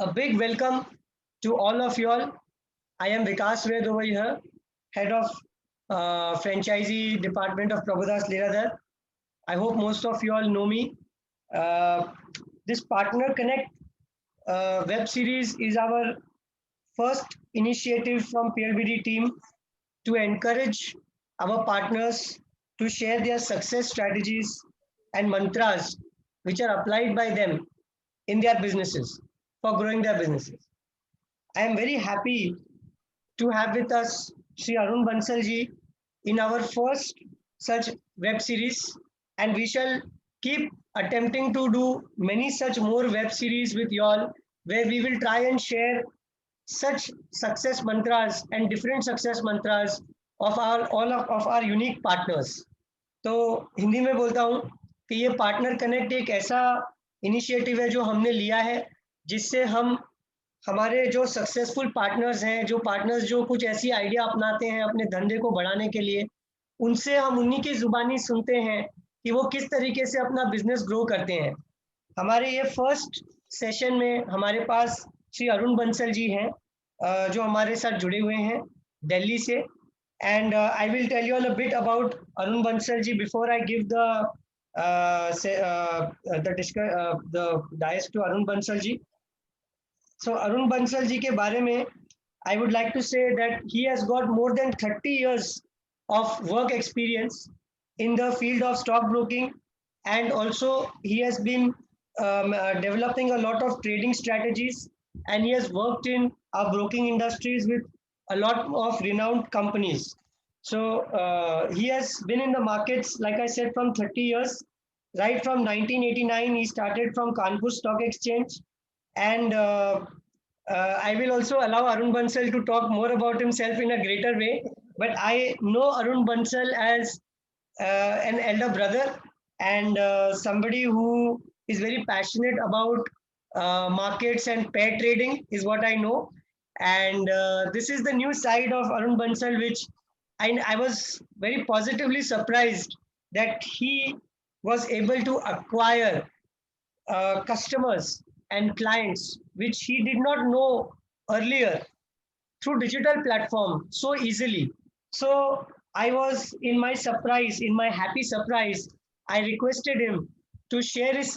A big welcome to all of you all. I am Vikas Ved over here, head of franchisee department of Prabhudas Leeladhar. I hope most of you all know me. Uh, this Partner Connect web series is our first initiative from PLBD team to encourage our partners to share their success strategies and mantras which are applied by them in their businesses for growing their businesses. I am very happy to have with us Sri Arun Bansalji in our first such web series, and we shall keep attempting to do many such more web series with you all, where we will try and share such success mantras and different success mantras of our all of our unique partners. तो हिंदी में बोलता हूँ कि ये partner connect एक ऐसा initiative है जो हमने लिया है, जिससे हम हमारे जो सक्सेसफुल पार्टनर्स हैं, जो पार्टनर्स जो कुछ ऐसी आइडिया अपनाते हैं अपने धंधे को बढ़ाने के लिए, उनसे हम उन्हीं की जुबानी सुनते हैं कि वो किस तरीके से अपना बिजनेस ग्रो करते हैं। हमारे ये फर्स्ट सेशन में हमारे पास श्री अरुण बंसल जी हैं, जो हमारे साथ जुड़े हुए हैं दिल्ली से। And I will tell you a bit about Arun Bansal ji before I give the dais to Arun Bansal ji. So Arun Bansal ji के बारे में I would like to say that he has got more than 30 years of work experience in the field of stockbroking, and also he has been developing a lot of trading strategies, and he has worked in our broking industries with a lot of renowned companies. So he has been in the markets, like I said, from 30 years. Right from 1989, he started from Kanpur Stock Exchange, and I will also allow Arun Bansal to talk more about himself in a greater way. But I know Arun Bansal as an elder brother, and somebody who is very passionate about markets and pair trading, is what I know. And this is the new side of Arun Bansal, which I was very positively surprised that he was able to acquire customers and clients which he did not know earlier through digital platform so easily. So I was in my surprise, in my happy surprise, I requested him to share his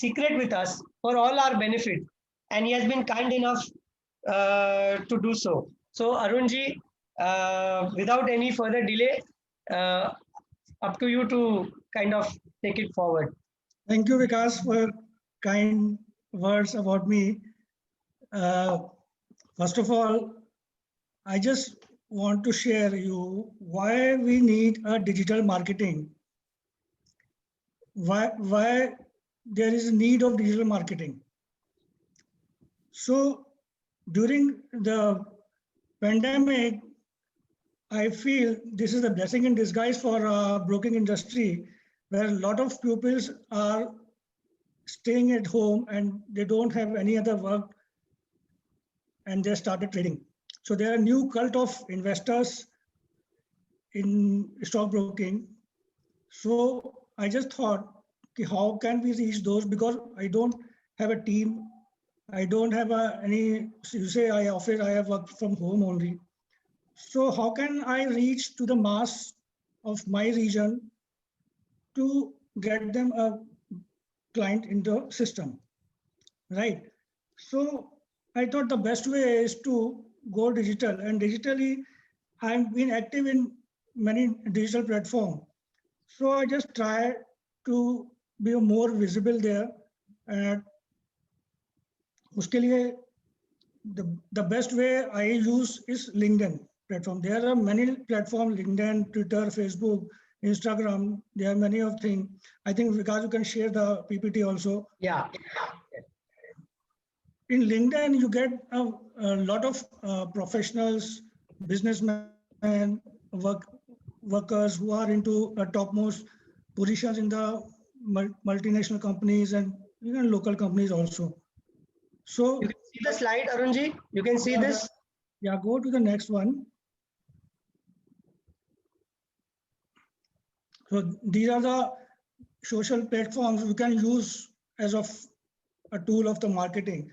secret with us for all our benefit, and he has been kind enough to do so. So Arunji, without any further delay, uh, up to you to kind of take it forward. Thank you, Vikas, for kind words about me. First of all, I just want to share you why we need a digital marketing. Why there is a need of digital marketing. So during the pandemic, I feel this is a blessing in disguise for broking industry, where a lot of pupils are staying at home and they don't have any other work, and they started trading. So there are new cult of investors in stockbroking. So I just thought, how can we reach those? Because I don't have a team. I don't have any, you say I have worked from home only. So how can I reach to the mass of my region to get them a client in the system, right? So I thought the best way is to go digital, and digitally I've been active in many digital platforms. So I just try to be more visible there. And उसके लिए the best way I use is LinkedIn platform. There are many platforms: LinkedIn, Twitter, Facebook, Instagram. There are many of things. I think Vikas, you can share the PPT also. Yeah. In LinkedIn, you get a lot of professionals, businessmen, workers who are into topmost positions in the multinational companies and even local companies also. So you can see the slide, Arunji. You can see this. Yeah, go to the next one. So these are the social platforms you can use as of a tool of the marketing.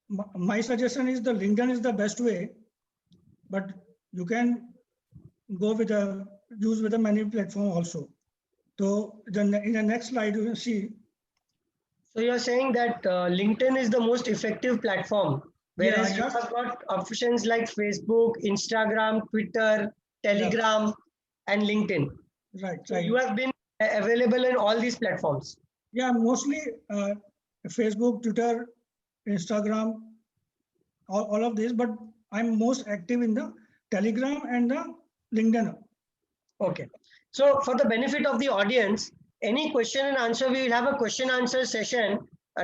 my suggestion is the LinkedIn is the best way, but you can go with a use with a many platform also. So in the next slide, you can see. So you're saying that LinkedIn is the most effective platform, Yeah, whereas you have got options like Facebook, Instagram, Twitter, Telegram, and LinkedIn. right, So right. you have been available in all these platforms. Yeah, mostly Facebook, Twitter, Instagram, all of this, but I'm most active in the Telegram and the LinkedIn. Okay. So for the benefit of the audience, any question and answer, we will have a question answer session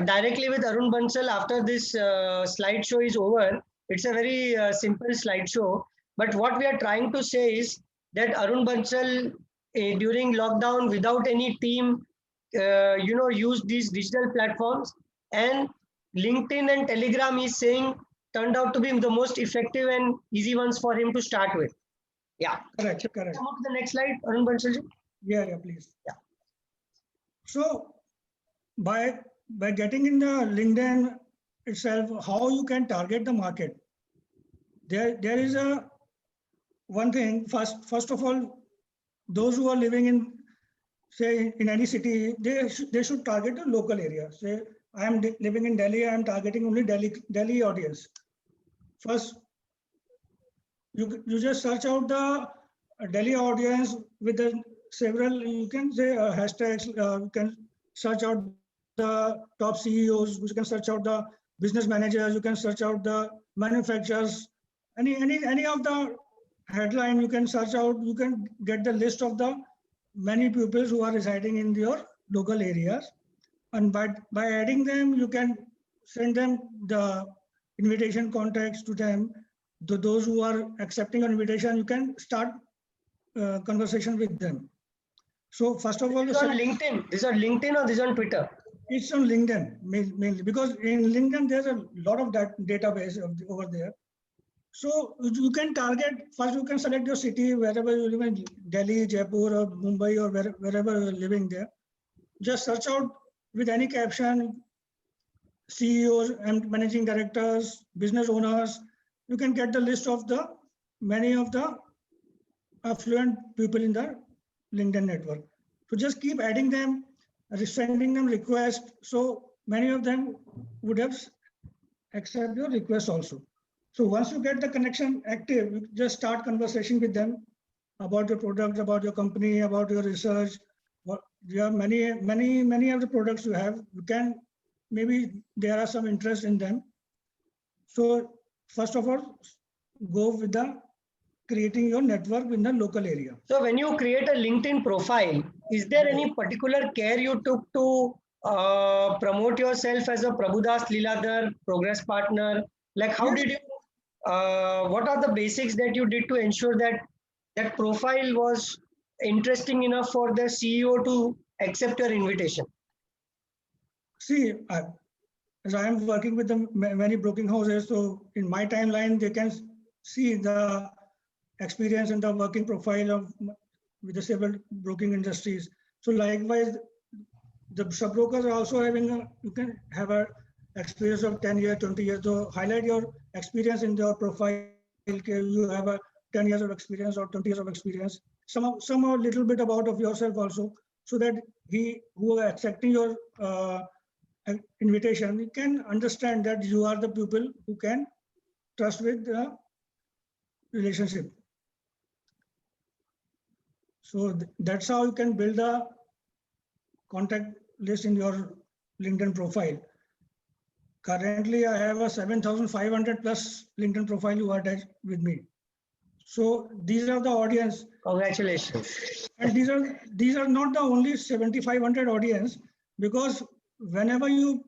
directly with Arun Bansal after this slideshow is over. It's a very simple slideshow. But what we are trying to say is that Arun Bansal during lockdown without any team, used these digital platforms, and LinkedIn and Telegram is saying turned out to be the most effective and easy ones for him to start with. Yeah. Correct, Should we correct. come on to the next slide, Arun Bansalji? Yeah, please. Yeah. So by getting in the LinkedIn itself, how you can target the market. There is a one thing. First of all, those who are living in, say, in any city, they should target the local area. Say, I am living in Delhi. I am targeting only Delhi audience. First, you just search out the Delhi audience with the several, you can say hashtags. You can search out the top CEOs. You can search out the business managers. You can search out the manufacturers. Any of the headline you can search out. You can get the list of the many pupils who are residing in your local areas, and by adding them, you can send them the invitation contacts to them. Those who are accepting an invitation, you can start conversation with them. So first of all, This is on LinkedIn. This is on LinkedIn or this is on Twitter? it's on LinkedIn mainly, because in LinkedIn there's a lot of that database over there. So you can target, first you can select your city, wherever you live in, Delhi, Jaipur, or Mumbai, or wherever you're living there. Just search out with any caption, CEOs and managing directors, business owners. You can get the list of the many of the affluent people in the LinkedIn network. So just keep adding them, sending them requests. So many of them would have accept your request also. So once you get the connection active, you just start conversation with them about your product, about your company, about your research. What you have many of the products you have. You can, maybe there are some interest in them. So first of all, go with the creating your network in the local area. So when you create a LinkedIn profile, is there any particular care you took to promote yourself as a Prabhudas Liladhar progress partner? Like how did you, what are the basics that you did to ensure that that profile was interesting enough for the CEO to accept your invitation? See, as I am working with the many broking houses, so in my timeline, they can see the experience and the working profile of with the several broking industries. So likewise, the sub brokers are also having you can have a experience of 10 years, 20 years. So highlight your experience in your profile. You have a 10 years of experience or 20 years of experience. Some a little bit about of yourself also, so that he who are accepting your invitation, you can understand that you are the people who can trust with the relationship. So that's how you can build a contact list in your LinkedIn profile. Currently, I have a 7,500 plus LinkedIn profile who are attached with me. So these are the audience. Congratulations. And these are not the only 7,500 audience, because whenever you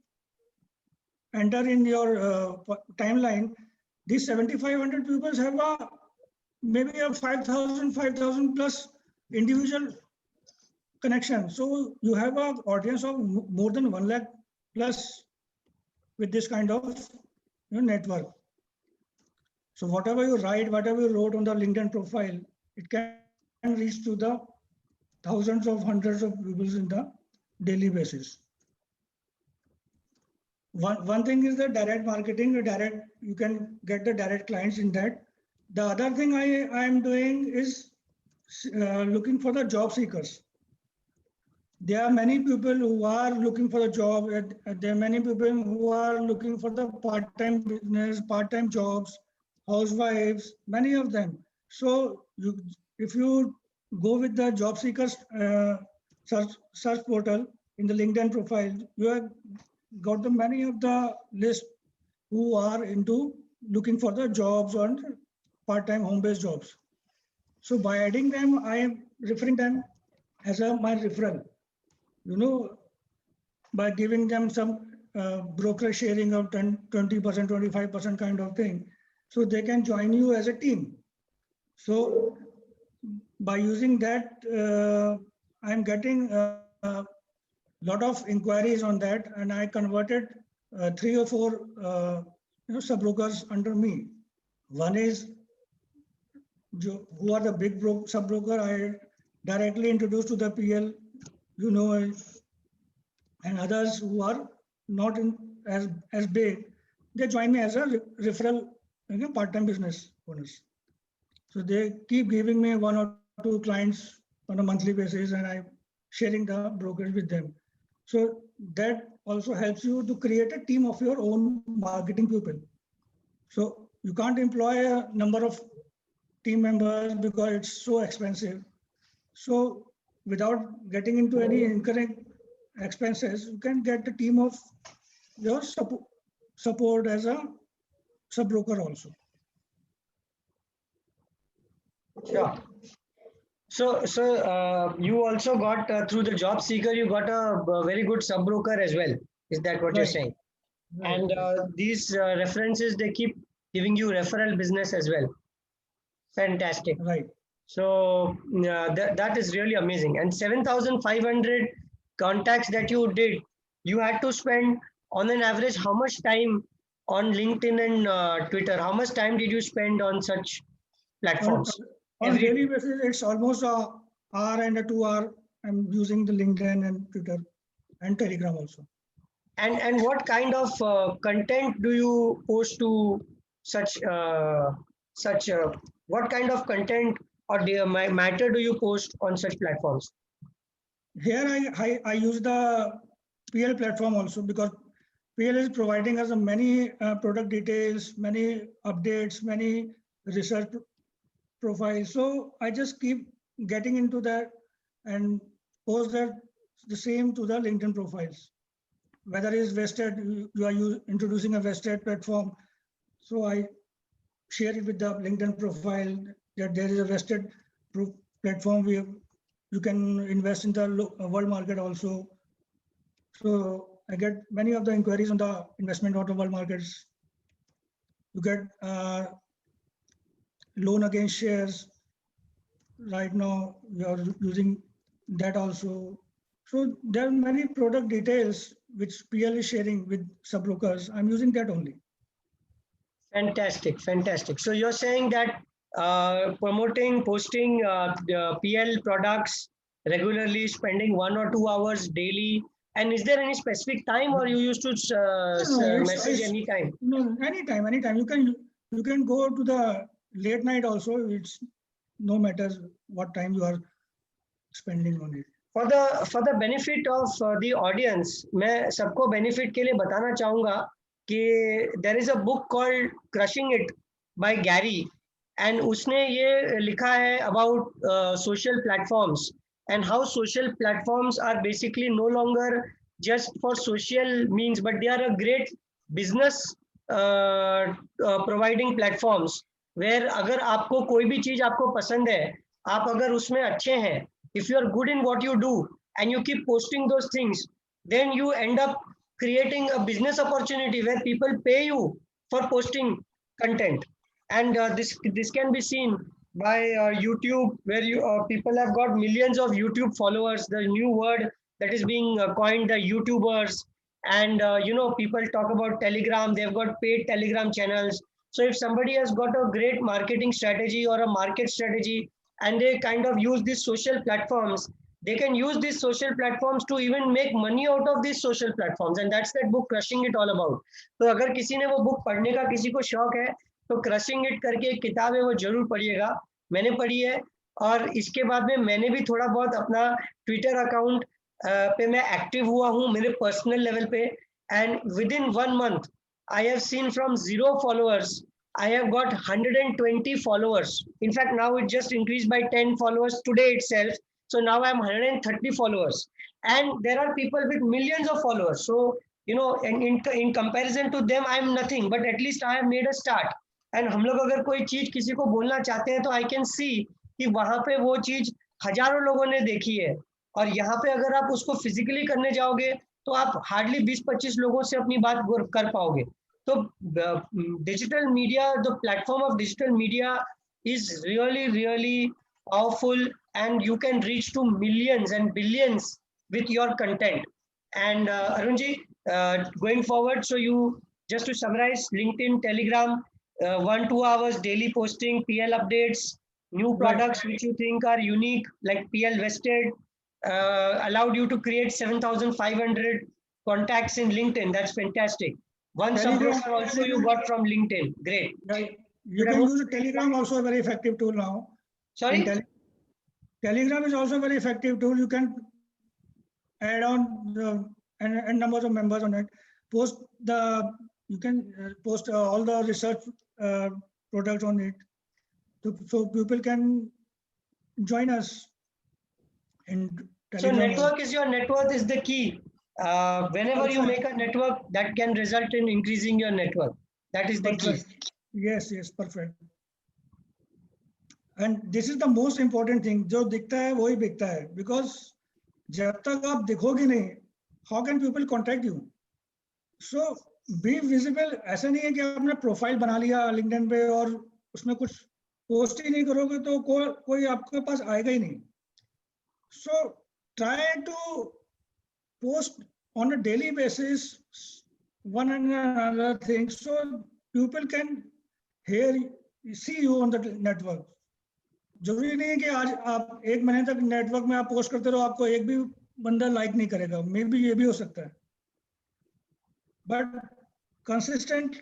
enter in your timeline, these 7,500 people have a maybe a 5,000 plus individual connection. So you have an audience of more than 1 lakh plus with this kind of network. So whatever you write, whatever you wrote on the LinkedIn profile, it can reach to the thousands of hundreds of people in the daily basis. One thing is the direct marketing, you can get the direct clients in that. The other thing I am doing is looking for the job seekers. There are many people who are looking for a job. There are many people who are looking for the part-time business, part-time jobs, housewives, many of them. So if you go with the job seekers search portal in the LinkedIn profile, you have got the many of the list who are into looking for the jobs on part-time home-based jobs. So by adding them, I am referring them as my referral. By giving them some broker sharing of 20%, 25% kind of thing, so they can join you as a team. So by using that, I'm getting a lot of inquiries on that, and I converted 3 or 4 sub-brokers under me. One is who are the big sub-broker I directly introduced to the PL, and others who are not as big, they join me as a referral part-time business owners. So they keep giving me 1 or 2 clients on a monthly basis, and I'm sharing the brokers with them. So that also helps you to create a team of your own marketing people. So you can't employ a number of team members because it's so expensive. So without getting into any incurring expenses, you can get a team of your support as a sub-broker also. Sure. So you also got through the job seeker, you got a very good sub-broker as well. Is that what you're saying? Right. And these references, they keep giving you referral business as well. Fantastic. Right. So that is really amazing. And 7,500 contacts that you did, you had to spend on an average how much time on LinkedIn and Twitter? How much time did you spend on such platforms? On daily basis, it's almost an hour and 2 hours. I'm using the LinkedIn and Twitter and Telegram also. And what kind of content do you post to such what kind of content or matter do you post on such platforms? Here I use the PL platform also, because PL is providing us many product details, many updates, many research profiles. So I just keep getting into that and post that the same to the LinkedIn profiles. Whether it's vested, you are introducing a vested platform. So I share it with the LinkedIn profile that there is a vested platform where you can invest in the world market also. So I get many of the inquiries on the investment out of world markets. You get loan against shares. Right now, we are using that also. So there are many product details which PL is sharing with sub-brokers. I'm using that only. Fantastic, fantastic. So you're saying that promoting, posting the PL products regularly, spending 1 or 2 hours daily. And is there any specific time, or you used to message anytime? No, anytime. You can go to the late night also. It's no matter what time you are spending on it. For the benefit of the audience, मैं सबको benefit के लिए बताना चाहूँगा कि there is a book called Crushing It by Gary, and उसने ये लिखा है about social platforms and how social platforms are basically no longer just for social means, but they are a great business providing platforms where अगर आपको कोई भी चीज आपको पसंद है, आप अगर उसमें अच्छे हैं, if you are good in what you do and you keep posting those things, then you end up creating a business opportunity where people pay you for posting content. And this can be seen by YouTube, where people have got millions of YouTube followers. The new word that is being coined, the YouTubers. And people talk about Telegram. They've got paid Telegram channels. So if somebody has got a great marketing strategy or a market strategy, and they kind of use these social platforms, they can use these social platforms to even make money out of these social platforms, and that's that book Crushing It all about. तो अगर किसी ने वो book पढ़ने का किसी को शौक है तो क्रशिंग इट करके एक किताब है, वो जरूर पढ़िएगा। मैंने पढ़ी है, और इसके बाद में मैंने भी थोड़ा बहुत अपना ट्विटर अकाउंट पे मैं एक्टिव हुआ हूँ मेरे पर्सनल लेवल पे, and with in 1 month I have seen from 0 followers I have got 120 followers. In fact, now it just increased by 10 followers today itself. So now I'm 130 followers, and there are people with millions of followers. So in comparison to them, I'm nothing. But at least I have made a start. And हम लोग अगर कोई चीज किसी को बोलना चाहते हैं तो I can see कि वहां पे वो चीज हजारों लोगों ने देखी है, और यहाँ पे अगर आप उसको फिजिकली करने जाओगे तो आप हार्डली 20-25 लोगों से अपनी बात कर पाओगे। तो digital media, the platform of digital media is really, really powerful, and you can reach to millions and billions with your content. And Arunji, going forward, so you, just to summarize, LinkedIn, Telegram, 1-2 hours daily posting, PL updates, new products which you think are unique, like PL Vested, allowed you to create 7,500 contacts in LinkedIn. That's fantastic. One sub-broker also you got from LinkedIn. Great. Right. You can use Telegram, also a very effective tool now. Sorry? Telegram is also a very effective tool. You can add on the and numbers of members on it. You can post all the research products on it, so people can join us in Telegram. So network is your net worth is the key. Whenever you make a network, that can result in increasing your network. That is the key. Yes, perfect. And this is the most important thing. जो दिखता है वही बिकता है, because जब तक आप दिखोगे नहीं, how can people contact you? So be visible. ऐसा नहीं है कि आपने प्रोफाइल बना लिया लिंक्डइन पे और उसमें कुछ पोस्ट ही नहीं करोगे तो कोई आपके पास आएगा ही नहीं. So try to post on a daily basis one and another thing, so people can see you on the network. जरूरी नहीं है कि आज आप 1 महीने तक नेटवर्क में आप पोस्ट करते रहो, आपको एक भी बंदा लाइक नहीं करेगा. मे बी ये भी हो सकता है, बट कंसिस्टेंट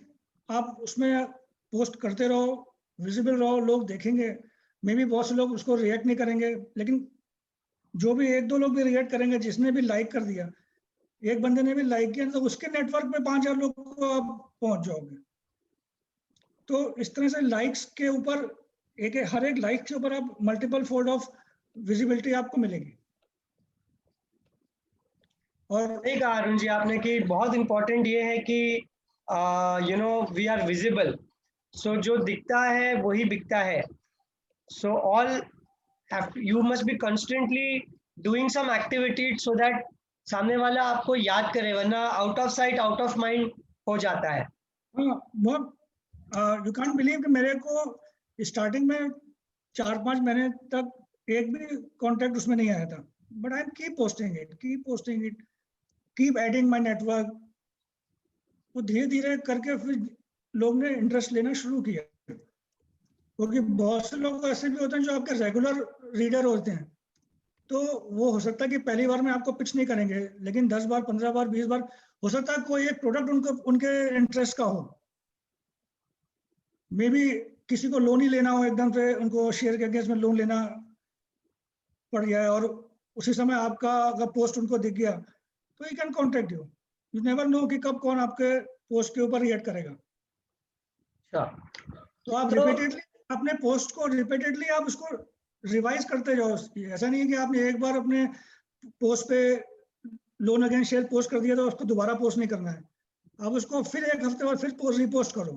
आप उसमें पोस्ट करते रहो, विजिबल रहो, लोग देखेंगे. मे बी बहुत से लोग उसको रिएक्ट नहीं करेंगे, लेकिन जो भी 1-2 लोग भी रिएक्ट करेंगे, जिसने भी लाइक कर दिया, एक बंदे ने भी लाइक किया, तो उसके नेटवर्क में 5,000 लोग को आप पहुंच जाओगे. तो इस तरह से लाइक्स के ऊपर हर एक लाइक के ऊपर आप मल्टीपल फोल्ड ऑफ विजिबिलिटी आपको मिलेगी. और एक अरुण जी आपने कि बहुत इंपॉर्टेंट ये है कि वी आर विजिबल. सो जो दिखता है वही बिकता है. So all you must be constantly doing some activity so that सामने वाला आपको याद करे, वरना out of sight out of mind हो जाता है. यू कांट बिलीव कि मेरे को स्टार्टिंग में 4-5 महीने तक एक भी कॉन्टैक्ट उसमें नहीं आया था, but I keep posting it, keep adding my network. वो धीरे धीरे करके फिर लोग ने इंटरेस्ट लेना शुरू किया, क्योंकि बहुत से लोग ऐसे भी होते हैं जो आपके रेगुलर रीडर होते हैं. तो वो हो सकता है कि पहली बार में आपको पिच नहीं करेंगे, लेकिन 10 बार, 15 बार, 20 बार हो सकता है कोई एक प्रोडक्ट उनके इंटरेस्ट का हो. मे बी किसी को लोन ही लेना हो, एकदम से उनको शेयर के अगेंस्ट में लोन लेना पड़ गया है, और उसी समय आपका अगर पोस्ट उनको दिख गया तो he can contact you. You never know कि कब कौन आपके पोस्ट के ऊपर रिएक्ट करेगा. तो आप रिपीटेडली अपने पोस्ट को आप उसको रिवाइज करते जाओ. ऐसा नहीं है कि आपने एक बार अपने पोस्ट पे लोन अगेंस्ट शेयर पोस्ट कर दिया तो उसको दोबारा पोस्ट नहीं करना है. आप उसको फिर 1 हफ्ते बाद फिर रिपोस्ट करो,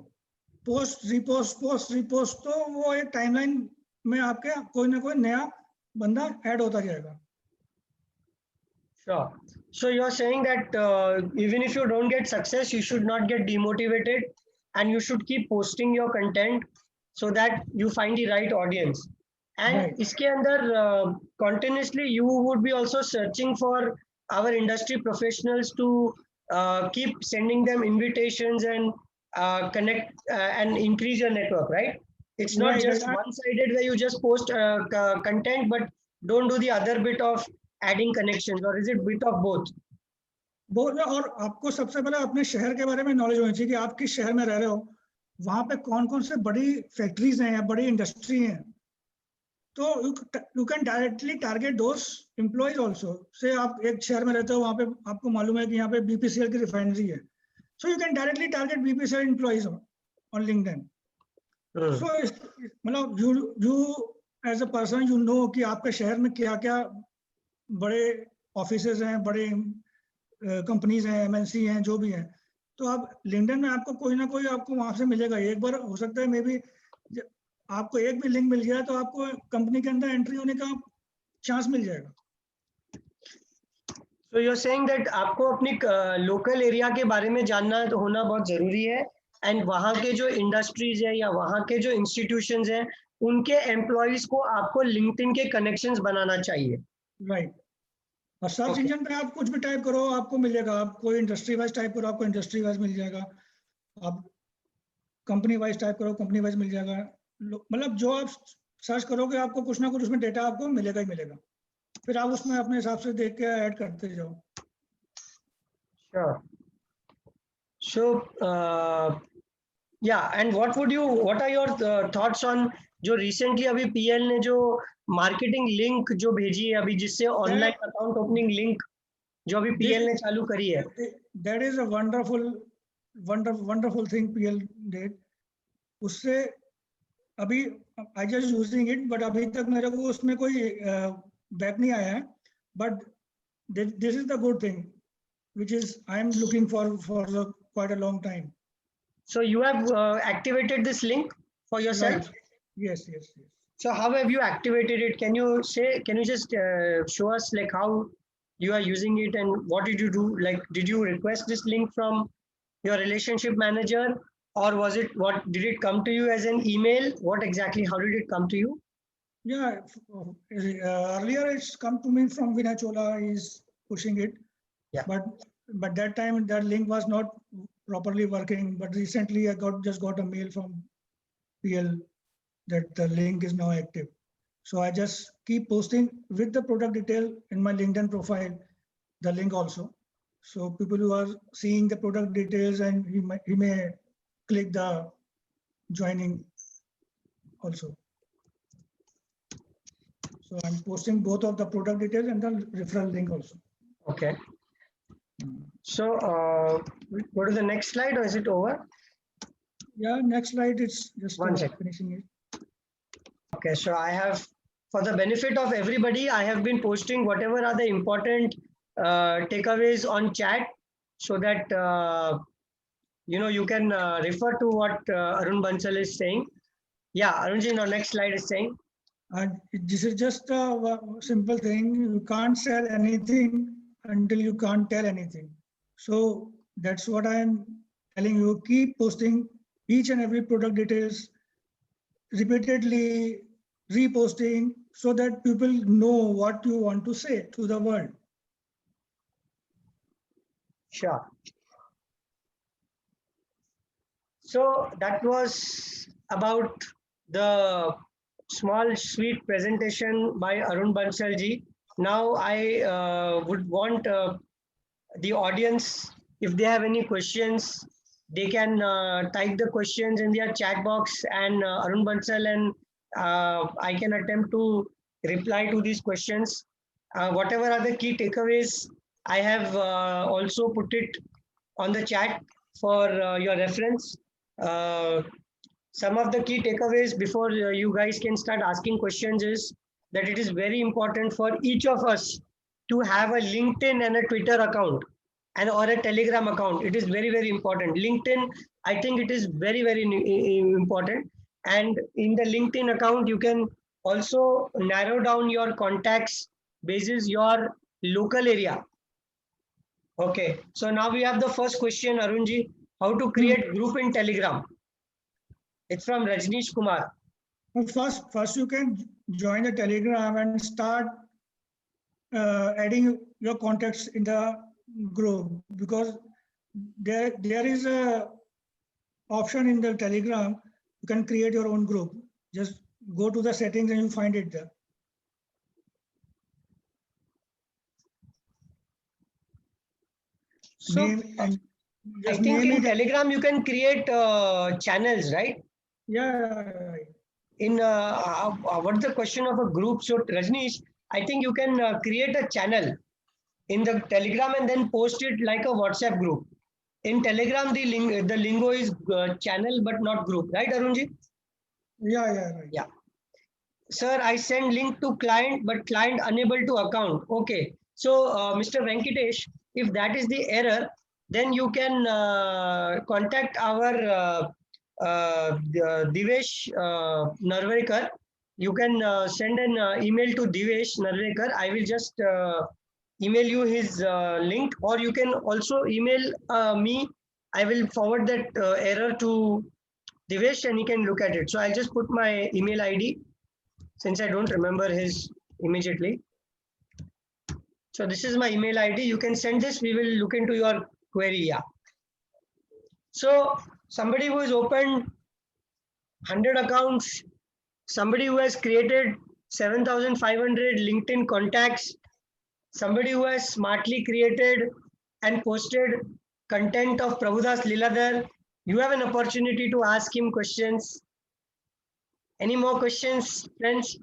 पोस्ट रिपोस्ट, तो वो एक टाइमलाइन में आपके कोई ना कोई नया बंदा ऐड होता जाएगा. Sure. So you're saying that even if you don't get success, you should not get demotivated, and you should keep posting your content so that you find the right audience. And iske andar continuously you would be also searching for our industry professionals to keep sending them invitations and connect and increase your network, right? It's not just one-sided where you just post content but don't do the other bit of adding connections, or is it bit of both? बोल रहे, और आपको सबसे पहले अपने शहर के बारे में नॉलेज होनी चाहिए कि आप किस शहर में रह रहे हो, वहां पे कौन कौन से बड़ी फैक्ट्रीज हैं या बड़ी इंडस्ट्री हैं, तो you can directly target those employees also. से आप एक शहर में रहते हो, वहां पे आपको मालूम है कि यहाँ पे बीपीसीएल की रिफाइनरी है, so you can directly target BPCL employees on LinkedIn. So मतलब you as a person you know कि आपके शहर में क्या क्या बड़े ऑफिसेज हैं, बड़े कंपनीज हैं, एमएनसी हैं, जो भी हैं, तो आप लिंक्डइन में आपको कोई ना कोई आपको वहां से मिलेगा। एक बार हो सकता है मे बी आपको एक भी लिंक मिल गया तो आपको कंपनी के अंदर एंट्री होने का चांस मिल जाएगा। So you're saying that आपको अपनी लोकल एरिया के बारे में जानना तो होना बहुत जरूरी है, एंड वहाँ के जो इंडस्ट्रीज है या वहाँ के जो इंस्टीट्यूशंस हैं उनके एम्प्लॉयज को आपको लिंक्डइन के कनेक्शंस बनाना चाहिए। राइट। और सर्च इंजन पे आप कुछ भी टाइप करो आपको मिल जाएगा। आप कोई इंडस्ट्री वाइज टाइप करो आपको इंडस्ट्री वाइज मिल जाएगा, आप कंपनी वाइज टाइप करो कंपनी वाइज मिल जाएगा। मतलब जो आप सर्च करोगे आपको कुछ ना कुछ उसमें डेटा आपको मिलेगा ही मिलेगा, फिर आप उसमें अपने हिसाब से देख के ऐड करते जाओ। Sure. So yeah, and what are your thoughts on जो recently अभी PL ने जो मार्केटिंग लिंक जो भेजी है अभी, जिससे ऑनलाइन अकाउंट ओपनिंग लिंक जो अभी PL ने चालू करी है, that is a wonderful thing PL did. उससे अभी I just using it, but अभी तक मेरे को उसमें कोई बैक नहीं आया है, but this is the good thing which is I am looking for quite a long time. So you have activated this link for yourself? Right. Yes. So how have you activated it? Can you just show us like how you are using it and what did you do? Like, did you request this link from your relationship manager, or did it come to you as an email? What exactly, how did it come to you? Yeah, earlier it's come to me from Vinay Chola. He's pushing it. Yeah. But that time that link was not properly working. But recently I just got a mail from PL that the link is now active. So I just keep posting with the product detail in my LinkedIn profile, the link also. So people who are seeing the product details and he may click the joining also. So I'm posting both of the product details and the referral link also. Okay. So go to the next slide, or is it over? Yeah, next slide. It's just finishing it. Okay, so I have, for the benefit of everybody, I have been posting whatever are the important takeaways on chat, so that you can refer to what Arun Bansal is saying. Yeah, Arunji, now next slide is saying. And this is just a simple thing. You can't sell anything until you can't tell anything. So that's what I'm telling you. Keep posting each and every product details, repeatedly reposting, so that people know what you want to say to the world. Sure. So that was about the small sweet presentation by Arun Bansal ji. Now I would want the audience, if they have any questions, they can type the questions in their chat box, and Arun Bansal and I can attempt to reply to these questions. Whatever are the key takeaways, I have also put it on the chat for your reference. Some of the key takeaways before you guys can start asking questions is that it is very important for each of us to have a LinkedIn and a Twitter account or a Telegram account. It is very, very important. LinkedIn, I think it is very, very important. And in the LinkedIn account, you can also narrow down your contacts basis your local area. Okay, so now we have the first question, Arunji. How to create group in Telegram? It's from Rajneesh Kumar. First you can join the Telegram and start adding your contacts in the group, because there is a option in the Telegram. You can create your own group. Just go to the settings and you find it there. So name and I just think name in it. Telegram you can create channels, right? Yeah. In what's the question of a group? So Rajneesh, I think you can create a channel in the Telegram and then post it like a WhatsApp group. In Telegram, the lingo is channel but not group, right, Arunji? Yeah. Right. Yeah. Sir, I send link to client, but client unable to account. Okay. So, Mr. Venkatesh, if that is the error, then you can contact our Divesh Narvekar. You can send an email to Divesh Narvekar. I will just email you his link, or you can also email me. I will forward that error to Divesh and he can look at it. So I'll just put my email ID since I don't remember his immediately. So this is my email ID. You can send this. We will look into your query. Yeah. So somebody who has opened 100 accounts, somebody who has created 7,500 LinkedIn contacts, somebody who has smartly created and posted content of Prabhudas Liladhar, you have an opportunity to ask him questions. Any more questions, friends?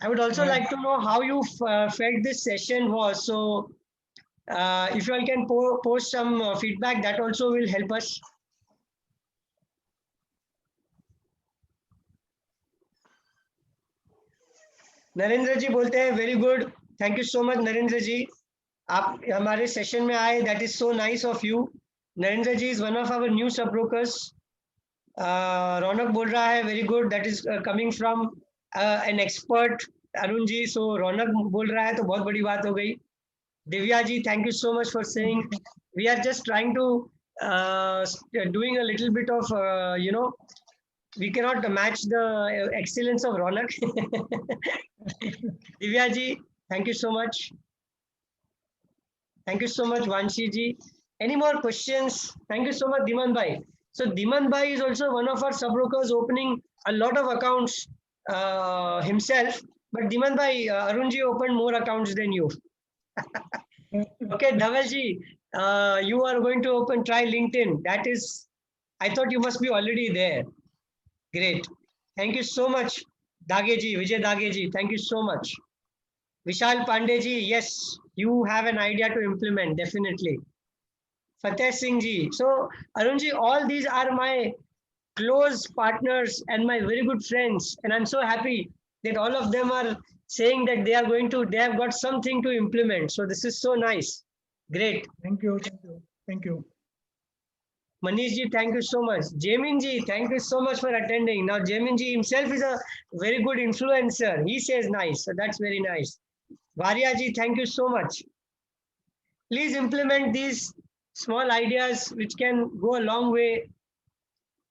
I would also like to know how you felt this session was. So if you all can post some feedback, that also will help us. Narendra ji बोलते हैं very good thank you so much Narendra ji आप हमारे session में आए that is so nice of you Narendra ji is one of our new sub brokers Raunak बोल रहा है very good that is coming from an expert Arun ji so Raunak बोल रहा है तो बहुत बड़ी बात हो गई Divya ji thank you so much for saying we are just trying to doing a little bit of we cannot match the excellence of Ronak. Divya ji, thank you so much. Thank you so much, Vanshi ji. Any more questions? Thank you so much, Diman Bhai. So Diman Bhai is also one of our sub-brokers opening a lot of accounts himself. But Diman Bhai, Arun ji opened more accounts than you. Okay, Dhaval ji, you are going to try LinkedIn. That is, I thought you must be already there. Great. Thank you so much, Dageji, Vijay Dageji. Thank you so much. Vishal Pandeji, yes, you have an idea to implement, definitely. Fateh Singh ji. So, Arunji, all these are my close partners and my very good friends. And I'm so happy that all of them are saying that they have got something to implement. So, this is so nice. Great. Thank you. Thank you. Manish ji, thank you so much. Jamin ji, thank you so much for attending. Now, Jamin ji himself is a very good influencer. He says nice, so that's very nice. Varya ji, thank you so much. Please implement these small ideas which can go a long way.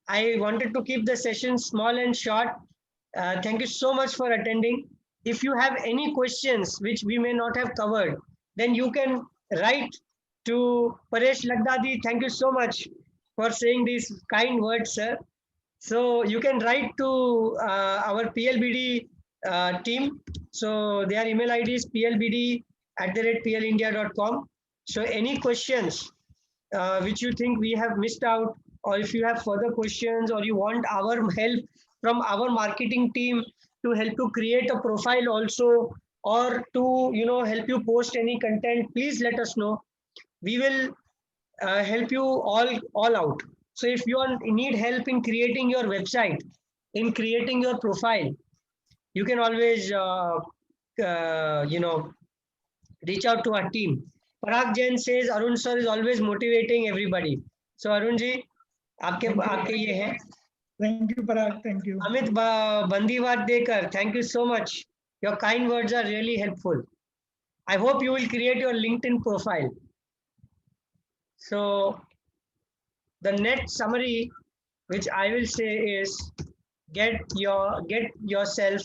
I wanted to keep the session small and short. Thank you so much for attending. If you have any questions which we may not have covered, then you can write to Paresh Lagdadi. Thank you so much for saying these kind words, sir. So you can write to our PLBD team. So their email ID is plbd@plindia.com. So any questions which you think we have missed out, or if you have further questions, or you want our help from our marketing team to help you create a profile also, or to help you post any content, please let us know. We will help you all out. So if you need help in creating your website, in creating your profile, you can always reach out to our team. Parag Jain says Arun sir is always motivating everybody. So Arun ji, आपके ये है. Thank you, Parag. Thank you. Amit Bandiwadekar, thank you so much. Your kind words are really helpful. I hope you will create your LinkedIn profile. So the net summary which I will say is get yourself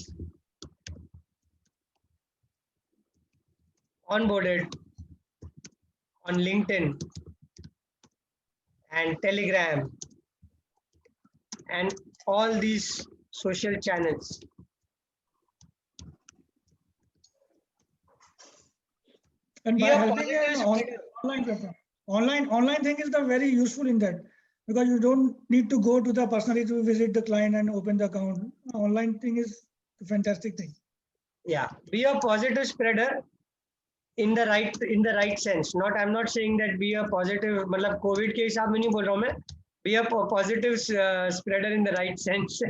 onboarded on LinkedIn and Telegram and all these social channels. And Be by a helping positive an spreader. online platform, online thing is the very useful in that, because you don't need to go to the personally to visit the client and open the account. Online thing is a fantastic thing. Yeah, be a positive spreader in the right sense. Not, I'm not saying that be a positive, मतलब COVID के हिसाब में नहीं बोल रहा हूँ मैं. Be a positive spreader in the right sense.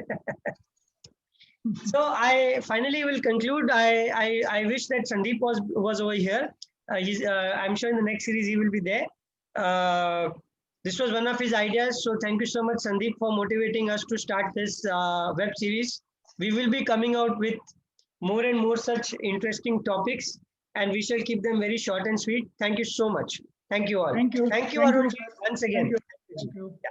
So I finally will conclude. I wish that Sandeep was over here. I'm sure in the next series he will be there. This was one of his ideas. So thank you so much, Sandeep, for motivating us to start this web series. We will be coming out with more and more such interesting topics, and we shall keep them very short and sweet. Thank you so much. Thank you all. Thank you. Thank you, Thank Arun, you. once Thank again. you. Thank you. Yeah.